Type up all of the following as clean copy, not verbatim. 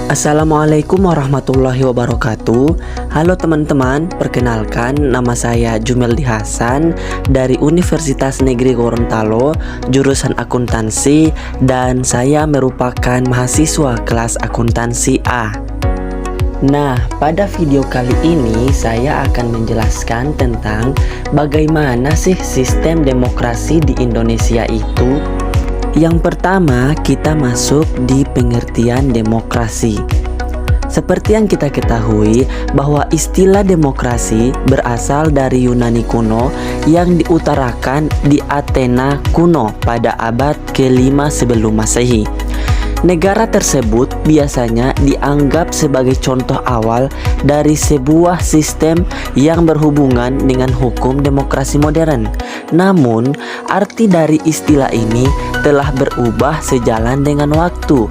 Assalamualaikum warahmatullahi wabarakatuh. Halo teman-teman, perkenalkan nama saya Jumeldi Hasan dari Universitas Negeri Gorontalo, jurusan akuntansi, dan saya merupakan mahasiswa kelas akuntansi A. Nah, pada video kali ini saya akan menjelaskan tentang bagaimana sih sistem demokrasi di Indonesia itu. Yang pertama, kita masuk di pengertian demokrasi. Seperti yang kita ketahui bahwa istilah demokrasi berasal dari Yunani kuno yang diutarakan di Athena kuno pada abad ke-5 sebelum Masehi. Negara tersebut biasanya dianggap sebagai contoh awal dari sebuah sistem yang berhubungan dengan hukum demokrasi modern. Namun, arti dari istilah ini telah berubah sejalan dengan waktu,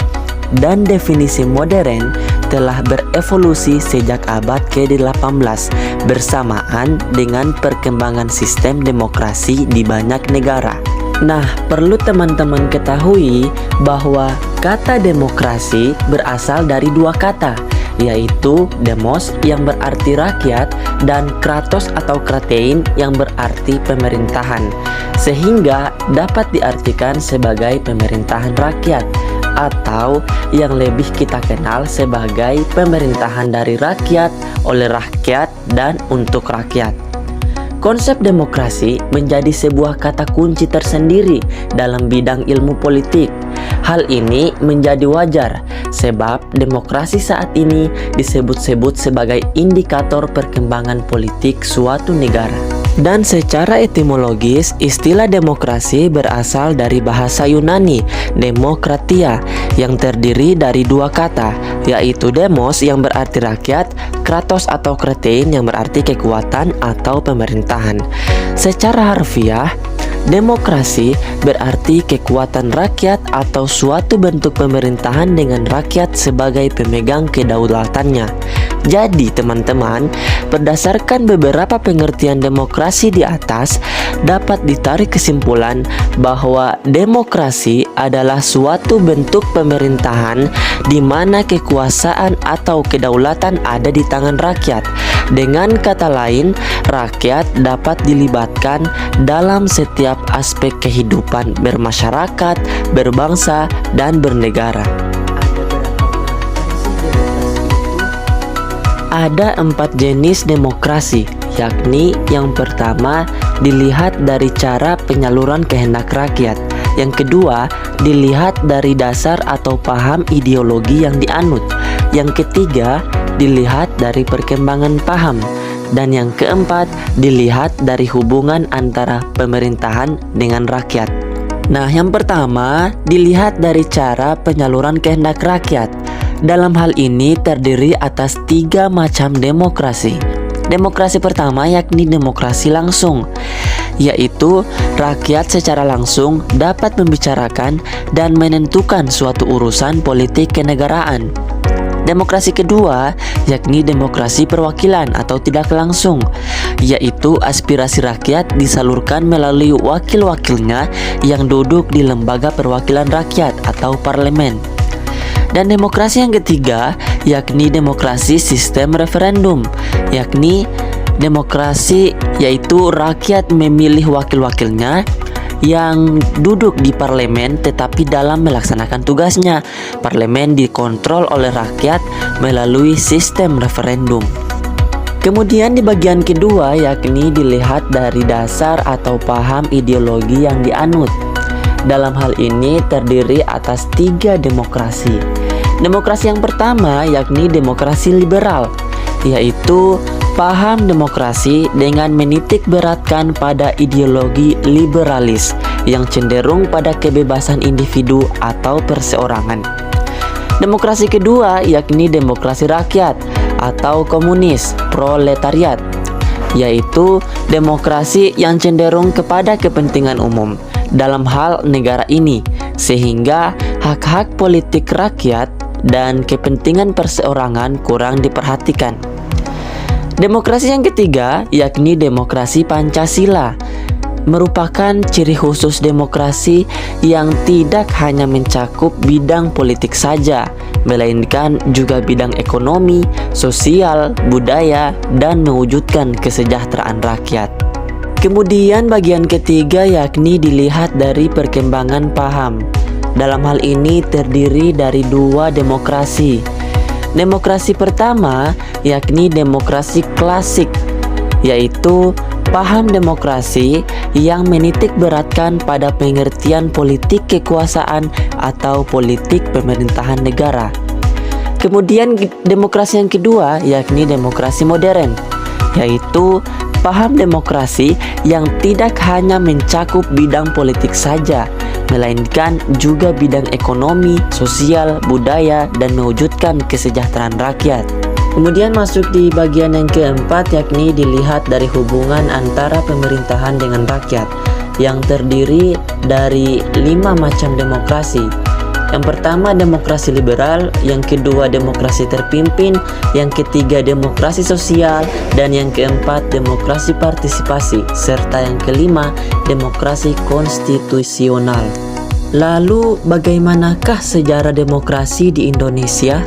dan definisi modern telah berevolusi sejak abad ke-18 bersamaan dengan perkembangan sistem demokrasi di banyak negara. Nah, perlu teman-teman ketahui bahwa kata demokrasi berasal dari dua kata, yaitu demos yang berarti rakyat dan kratos atau kratein yang berarti pemerintahan, sehingga dapat diartikan sebagai pemerintahan rakyat atau yang lebih kita kenal sebagai pemerintahan dari rakyat, oleh rakyat, dan untuk rakyat. Konsep demokrasi menjadi sebuah kata kunci tersendiri dalam bidang ilmu politik. Hal ini menjadi wajar sebab demokrasi saat ini disebut-sebut sebagai indikator perkembangan politik suatu negara. Dan secara etimologis, istilah demokrasi berasal dari bahasa Yunani, demokratia, yang terdiri dari dua kata, yaitu demos yang berarti rakyat, kratos atau kratein yang berarti kekuatan atau pemerintahan. Secara harfiah, demokrasi berarti kekuatan rakyat atau suatu bentuk pemerintahan dengan rakyat sebagai pemegang kedaulatannya. Jadi teman-teman, berdasarkan beberapa pengertian demokrasi di atas, dapat ditarik kesimpulan bahwa demokrasi adalah suatu bentuk pemerintahan di mana kekuasaan atau kedaulatan ada di tangan rakyat. Dengan kata lain, rakyat dapat dilibatkan dalam setiap aspek kehidupan bermasyarakat, berbangsa, dan bernegara. Ada 4 jenis demokrasi, yakni yang pertama dilihat dari cara penyaluran kehendak rakyat, yang kedua dilihat dari dasar atau paham ideologi yang dianut, yang ketiga dilihat dari perkembangan paham, dan yang keempat dilihat dari hubungan antara pemerintahan dengan rakyat. Nah, yang pertama dilihat dari cara penyaluran kehendak rakyat. Dalam hal ini terdiri atas 3 macam demokrasi. Demokrasi pertama yakni demokrasi langsung, yaitu rakyat secara langsung dapat membicarakan dan menentukan suatu urusan politik kenegaraan. Demokrasi kedua yakni demokrasi perwakilan atau tidak langsung, yaitu aspirasi rakyat disalurkan melalui wakil-wakilnya yang duduk di lembaga perwakilan rakyat atau parlemen. Dan demokrasi yang ketiga yakni demokrasi sistem referendum, yakni demokrasi yaitu rakyat memilih wakil-wakilnya yang duduk di parlemen, tetapi dalam melaksanakan tugasnya, parlemen dikontrol oleh rakyat melalui sistem referendum. Kemudian di bagian kedua yakni dilihat dari dasar atau paham ideologi yang dianut. Dalam hal ini terdiri atas 3 demokrasi. Demokrasi yang pertama yakni demokrasi liberal, yaitu paham demokrasi dengan menitik beratkan pada ideologi liberalis yang cenderung pada kebebasan individu atau perseorangan. Demokrasi kedua yakni demokrasi rakyat atau komunis proletariat, yaitu demokrasi yang cenderung kepada kepentingan umum dalam hal negara ini, sehingga hak-hak politik rakyat dan kepentingan perseorangan kurang diperhatikan. Demokrasi yang ketiga yakni demokrasi Pancasila, merupakan ciri khusus demokrasi yang tidak hanya mencakup bidang politik saja, melainkan juga bidang ekonomi, sosial, budaya, dan mewujudkan kesejahteraan rakyat. Kemudian bagian ketiga yakni dilihat dari perkembangan paham. Dalam hal ini terdiri dari dua demokrasi. Demokrasi pertama yakni demokrasi klasik, yaitu paham demokrasi yang menitik beratkan pada pengertian politik kekuasaan atau politik pemerintahan negara. Kemudian demokrasi yang kedua yakni demokrasi modern, yaitu paham demokrasi yang tidak hanya mencakup bidang politik saja, melainkan juga bidang ekonomi, sosial, budaya, dan mewujudkan kesejahteraan rakyat. Kemudian masuk di bagian yang keempat yakni dilihat dari hubungan antara pemerintahan dengan rakyat yang terdiri dari 5 macam demokrasi. Yang pertama demokrasi liberal, yang kedua demokrasi terpimpin, yang ketiga demokrasi sosial, dan yang keempat demokrasi partisipasi, serta yang kelima demokrasi konstitusional. Lalu bagaimanakah sejarah demokrasi di Indonesia?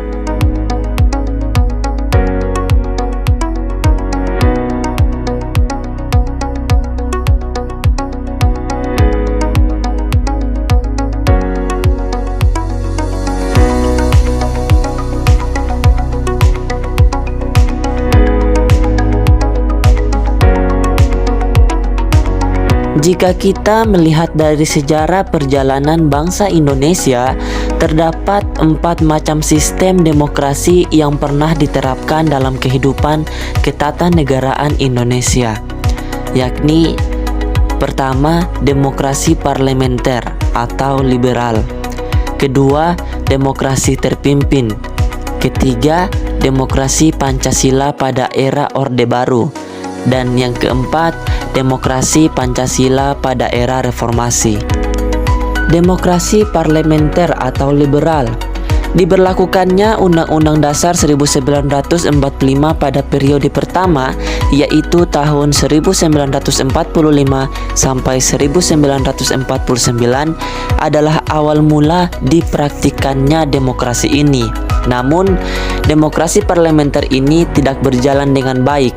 Jika kita melihat dari sejarah perjalanan bangsa Indonesia, terdapat 4 macam sistem demokrasi yang pernah diterapkan dalam kehidupan ketatanegaraan Indonesia, yakni pertama, demokrasi parlementer atau liberal, kedua, demokrasi terpimpin, ketiga, demokrasi Pancasila pada era Orde Baru, dan yang keempat, demokrasi Pancasila pada era reformasi. Demokrasi parlementer atau liberal diberlakukannya Undang-Undang Dasar 1945 pada periode pertama, yaitu tahun 1945 sampai 1949 adalah awal mula dipraktikannya demokrasi ini. Namun, demokrasi parlementer ini tidak berjalan dengan baik.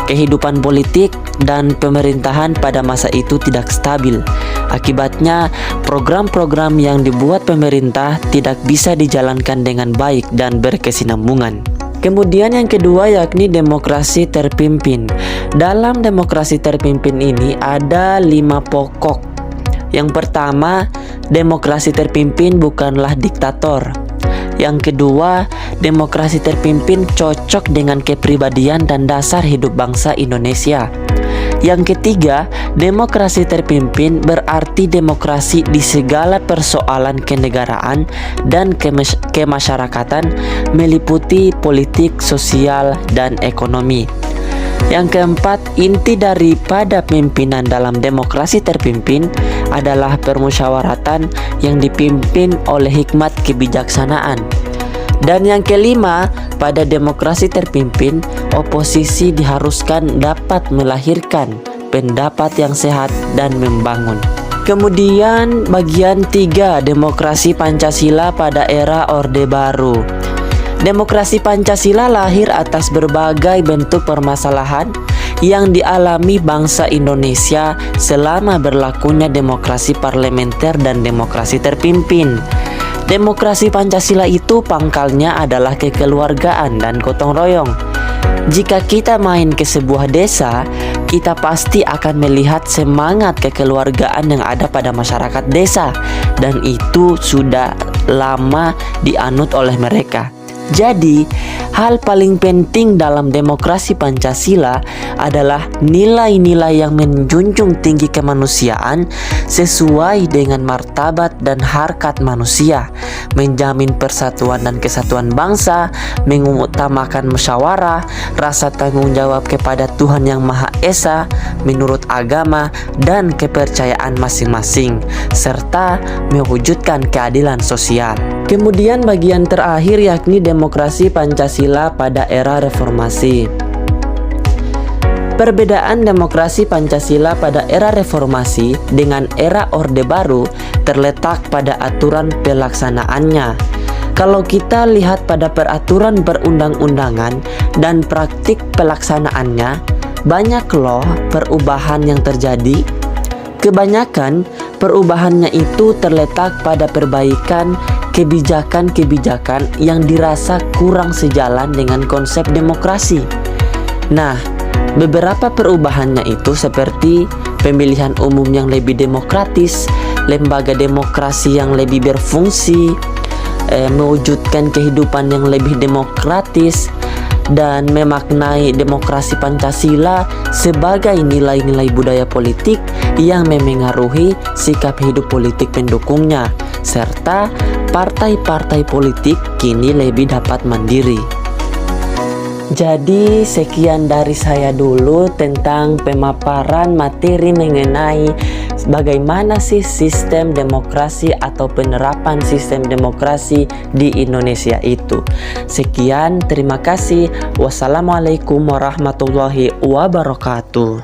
Kehidupan politik dan pemerintahan pada masa itu tidak stabil. Akibatnya, program-program yang dibuat pemerintah tidak bisa dijalankan dengan baik dan berkesinambungan. Kemudian yang kedua yakni demokrasi terpimpin. Dalam demokrasi terpimpin ini ada 5 pokok. Yang pertama, demokrasi terpimpin bukanlah diktator. Yang kedua, demokrasi terpimpin cocok dengan kepribadian dan dasar hidup bangsa Indonesia. Yang ketiga, demokrasi terpimpin berarti demokrasi di segala persoalan kenegaraan dan kemasyarakatan, meliputi politik, sosial, dan ekonomi. Yang keempat, inti daripada pimpinan dalam demokrasi terpimpin adalah permusyawaratan yang dipimpin oleh hikmat kebijaksanaan. Dan yang kelima, pada demokrasi terpimpin, oposisi diharuskan dapat melahirkan pendapat yang sehat dan membangun. Kemudian bagian 3, demokrasi Pancasila pada era Orde Baru. Demokrasi Pancasila lahir atas berbagai bentuk permasalahan yang dialami bangsa Indonesia selama berlakunya demokrasi parlementer dan demokrasi terpimpin. Demokrasi Pancasila itu pangkalnya adalah kekeluargaan dan gotong royong. Jika kita main ke sebuah desa, kita pasti akan melihat semangat kekeluargaan yang ada pada masyarakat desa, dan itu sudah lama dianut oleh mereka. Jadi, hal paling penting dalam demokrasi Pancasila adalah nilai-nilai yang menjunjung tinggi kemanusiaan sesuai dengan martabat dan harkat manusia, menjamin persatuan dan kesatuan bangsa, mengutamakan musyawarah, rasa tanggung jawab kepada Tuhan Yang Maha Esa menurut agama dan kepercayaan masing-masing, serta mewujudkan keadilan sosial. Kemudian bagian terakhir yakni demokrasi Pancasila pada era reformasi. Perbedaan demokrasi Pancasila pada era reformasi dengan era Orde Baru terletak pada aturan pelaksanaannya. Kalau kita lihat pada peraturan perundang-undangan dan praktik pelaksanaannya, banyak loh perubahan yang terjadi. Kebanyakan perubahannya itu terletak pada perbaikan kebijakan-kebijakan yang dirasa kurang sejalan dengan konsep demokrasi. Nah, beberapa perubahannya itu seperti pemilihan umum yang lebih demokratis, lembaga demokrasi yang lebih berfungsi, mewujudkan kehidupan yang lebih demokratis, dan memaknai demokrasi Pancasila sebagai nilai-nilai budaya politik yang memengaruhi sikap hidup politik pendukungnya, serta partai-partai politik kini lebih dapat mandiri. Jadi sekian dari saya dulu tentang pemaparan materi mengenai bagaimana sih sistem demokrasi atau penerapan sistem demokrasi di Indonesia itu. Sekian, terima kasih. Wassalamualaikum warahmatullahi wabarakatuh.